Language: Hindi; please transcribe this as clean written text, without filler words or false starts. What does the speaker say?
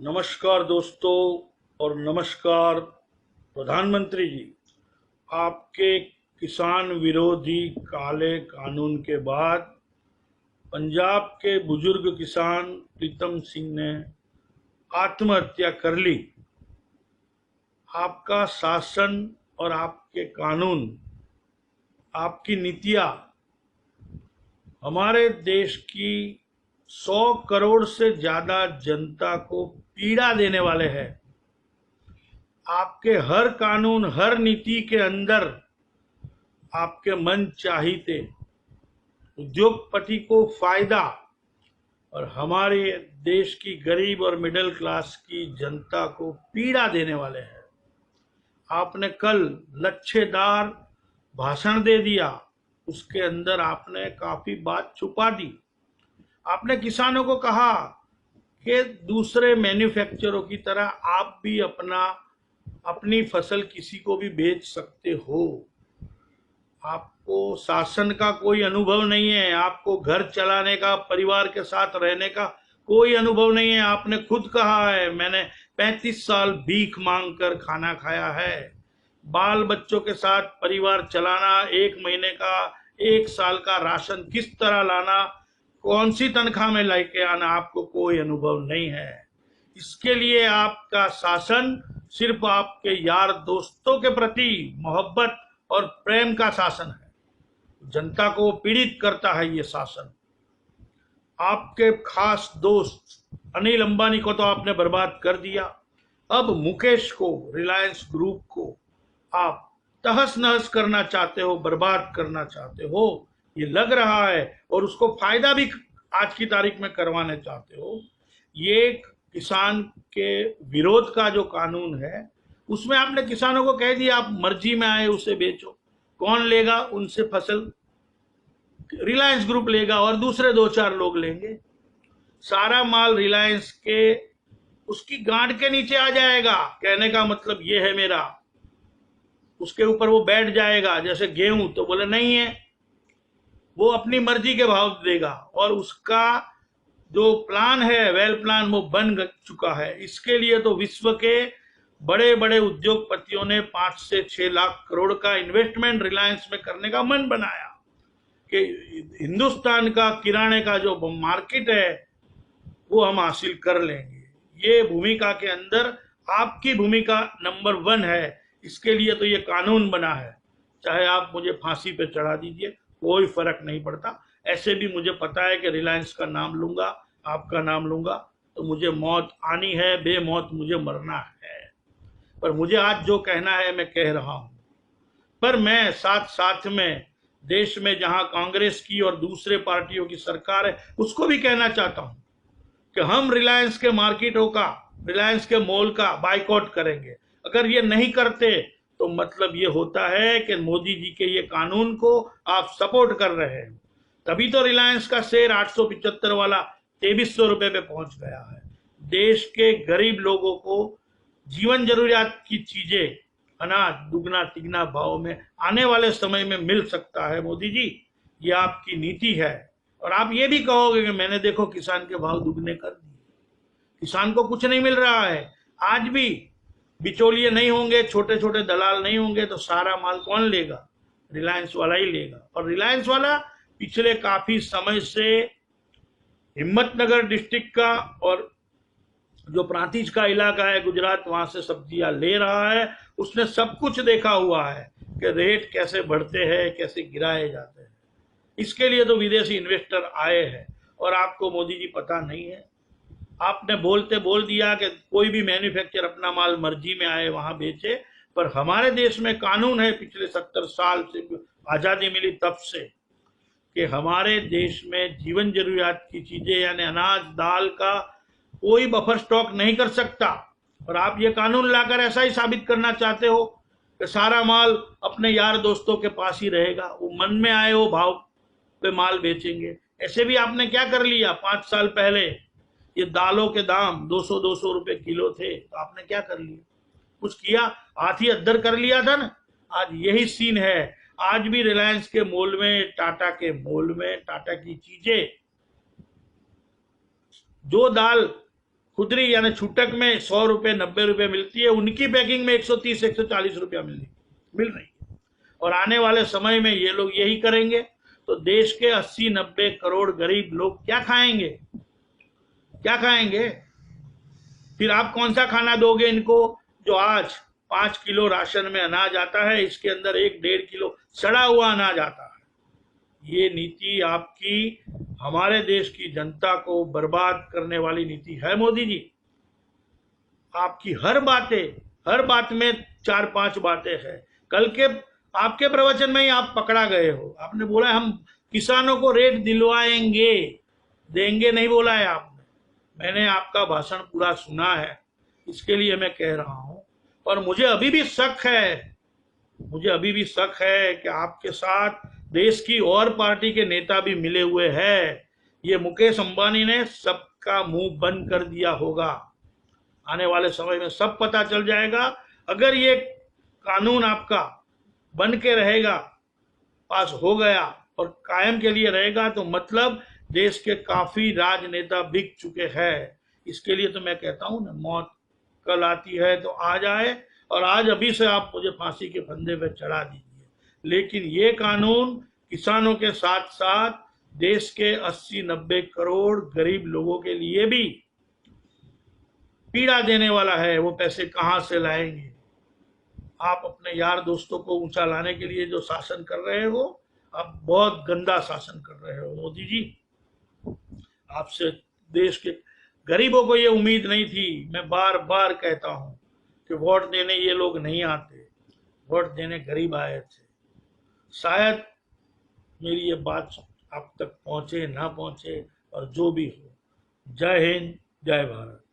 नमस्कार दोस्तों और नमस्कार प्रधानमंत्री जी। आपके किसान विरोधी काले कानून के बाद पंजाब के बुजुर्ग किसान प्रीतम सिंह ने आत्महत्या कर ली। आपका शासन और आपके कानून, आपकी नीतियां हमारे देश की 100 करोड़ से ज्यादा जनता को पीड़ा देने वाले हैं। आपके हर कानून, हर नीति के अंदर आपके मन चाहिए उद्योगपति को फायदा और हमारे देश की गरीब और मिडिल क्लास की जनता को पीड़ा देने वाले हैं। आपने कल लच्छेदार भाषण दे दिया, उसके अंदर आपने काफी बात छुपा दी। आपने किसानों को कहा कि दूसरे मैन्युफैक्चररों की तरह आप भी अपनी फसल किसी को भी बेच सकते हो। आपको शासन का कोई अनुभव नहीं है, आपको घर चलाने का, परिवार के साथ रहने का कोई अनुभव नहीं है। आपने खुद कहा है, मैंने 35 साल भीख मांग कर खाना खाया है। बाल बच्चों के साथ परिवार चलाना, एक महीने का, एक साल का राशन किस तरह लाना, कौन सी तनख्वाह में लेके आना, आपको कोई अनुभव नहीं है। इसके लिए आपका शासन सिर्फ आपके यार दोस्तों के प्रति मोहब्बत और प्रेम का शासन है। जनता को पीड़ित करता है ये शासन। आपके खास दोस्त अनिल अंबानी को तो आपने बर्बाद कर दिया। अब मुकेश को, रिलायंस ग्रुप को आप तहस नहस करना चाहते हो, बर्बाद करना चाहते हो, ये लग रहा है। और उसको फायदा भी आज की तारीख में करवाने चाहते हो। ये किसान के विरोध का जो कानून है, उसमें आपने किसानों को कह दिया आप मर्जी में आए उसे बेचो। कौन लेगा उनसे फसल? रिलायंस ग्रुप लेगा और दूसरे 2-4 लोग लेंगे। सारा माल रिलायंस के उसकी गांड के नीचे आ जाएगा। कहने का मतलब ये है मेरा, उसके ऊपर वो बैठ जाएगा। जैसे गेहूं तो बोले नहीं है, वो अपनी मर्जी के भाव देगा। और उसका जो प्लान है, वेल प्लान, वो बन चुका है। इसके लिए तो विश्व के बड़े बड़े उद्योगपतियों ने 5 से 6 लाख करोड़ का इन्वेस्टमेंट रिलायंस में करने का मन बनाया कि हिंदुस्तान का किराने का जो मार्केट है वो हम हासिल कर लेंगे। ये भूमिका के अंदर आपकी भूमिका नंबर 1 है। इसके लिए तो ये कानून बना है। चाहे आप मुझे फांसी पे चढ़ा दीजिए, कोई फर्क नहीं पड़ता। ऐसे भी मुझे पता है कि रिलायंस का नाम लूंगा, आपका नाम लूंगा तो मुझे मौत आनी है, बेमौत मुझे मरना है। पर मुझे आज जो कहना है मैं कह रहा हूं। पर मैं साथ साथ में देश में जहां कांग्रेस की और दूसरे पार्टियों की सरकार है, उसको भी कहना चाहता हूं कि हम रिलायंस के मार्केटों का, रिलायंस के मॉल का बाइकआउट करेंगे। अगर ये नहीं करते तो मतलब ये होता है कि मोदी जी के ये कानून को आप सपोर्ट कर रहे हैं। तभी तो रिलायंस का शेयर 875 वाला 2300 रुपए पे पहुंच गया है। देश के गरीब लोगों को जीवन जरूरियात की चीजें, अनाज दुगना तिगना भाव में आने वाले समय में मिल सकता है। मोदी जी, ये आपकी नीति है। और आप ये भी कहोगे कि मैंने देखो किसान के भाव दुगने कर दिए। किसान को कुछ नहीं मिल रहा है। आज भी बिचौलिए नहीं होंगे, छोटे छोटे दलाल नहीं होंगे तो सारा माल कौन लेगा? रिलायंस वाला ही लेगा। और रिलायंस वाला पिछले काफी समय से हिम्मतनगर डिस्ट्रिक्ट का और जो प्रांतिज का इलाका है गुजरात, वहां से सब्जियां ले रहा है। उसने सब कुछ देखा हुआ है कि रेट कैसे बढ़ते हैं, कैसे गिराए जाते हैं। इसके लिए तो विदेशी इन्वेस्टर आए हैं। और आपको मोदी जी पता नहीं है, आपने बोलते बोल दिया कि कोई भी मैन्युफैक्चर अपना माल मर्जी में आए वहां बेचे। पर हमारे देश में कानून है पिछले 70 साल से, आजादी मिली तब से, कि हमारे देश में जीवन जरूरियात की चीजें यानी अनाज दाल का कोई बफर स्टॉक नहीं कर सकता। और आप ये कानून लाकर ऐसा ही साबित करना चाहते हो कि सारा माल अपने यार दोस्तों के पास ही रहेगा, वो मन में आए वो भाव पे माल बेचेंगे। ऐसे भी आपने क्या कर लिया, 5 साल पहले ये दालों के दाम 200-200 रुपए किलो थे, तो आपने क्या कर लिया? कुछ किया? हाथ ही अद्दर कर लिया था ना। आज यही सीन है। आज भी रिलायंस के मॉल में, टाटा के मॉल में, टाटा की चीजें, जो दाल खुदरी यानी छूटक में 100 रुपये 90 रुपये मिलती है, उनकी पैकिंग में 130 140 रुपया मिल रही है। और आने वाले समय में ये लोग यही करेंगे तो देश के 80-90 करोड़ गरीब लोग क्या खाएंगे, क्या खाएंगे? फिर आप कौन सा खाना दोगे इनको? जो आज 5 किलो राशन में अनाज आता है, इसके अंदर 1-1.5 किलो सड़ा हुआ अनाज आता है। ये नीति आपकी हमारे देश की जनता को बर्बाद करने वाली नीति है मोदी जी। आपकी हर बात में 4-5 बातें हैं। कल के आपके प्रवचन में ही आप पकड़ा गए हो, आपने बोला हम किसानों को रेट दिलवाएंगे, देंगे नहीं बोला है आपने। मैंने आपका भाषण पूरा सुना है, इसके लिए मैं कह रहा हूं। और मुझे अभी भी शक है कि आपके साथ देश की और पार्टी के नेता भी मिले हुए हैं। ये मुकेश अंबानी ने सबका मुंह बंद कर दिया होगा। आने वाले समय में सब पता चल जाएगा। अगर ये कानून आपका बन के रहेगा, पास हो गया और कायम के लिए रहेगा, तो मतलब देश के काफी राजनेता बिक चुके हैं। इसके लिए तो मैं कहता हूं ना, मौत कल आती है तो आज आए, और आज अभी से आप मुझे फांसी के फंदे पे चढ़ा दीजिए। लेकिन ये कानून किसानों के साथ साथ देश के 80-90 करोड़ गरीब लोगों के लिए भी पीड़ा देने वाला है। वो पैसे कहां से लाएंगे? आप अपने यार दोस्तों को ऊंचा लाने के लिए जो शासन कर रहे हो, आप बहुत गंदा शासन कर रहे हो मोदी जी। आपसे देश के गरीबों को ये उम्मीद नहीं थी। मैं बार बार कहता हूं कि वोट देने ये लोग नहीं आते, वोट देने गरीब आए थे। शायद मेरी ये बात आप तक पहुंचे ना पहुंचे, और जो भी हो, जय हिंद, जय भारत।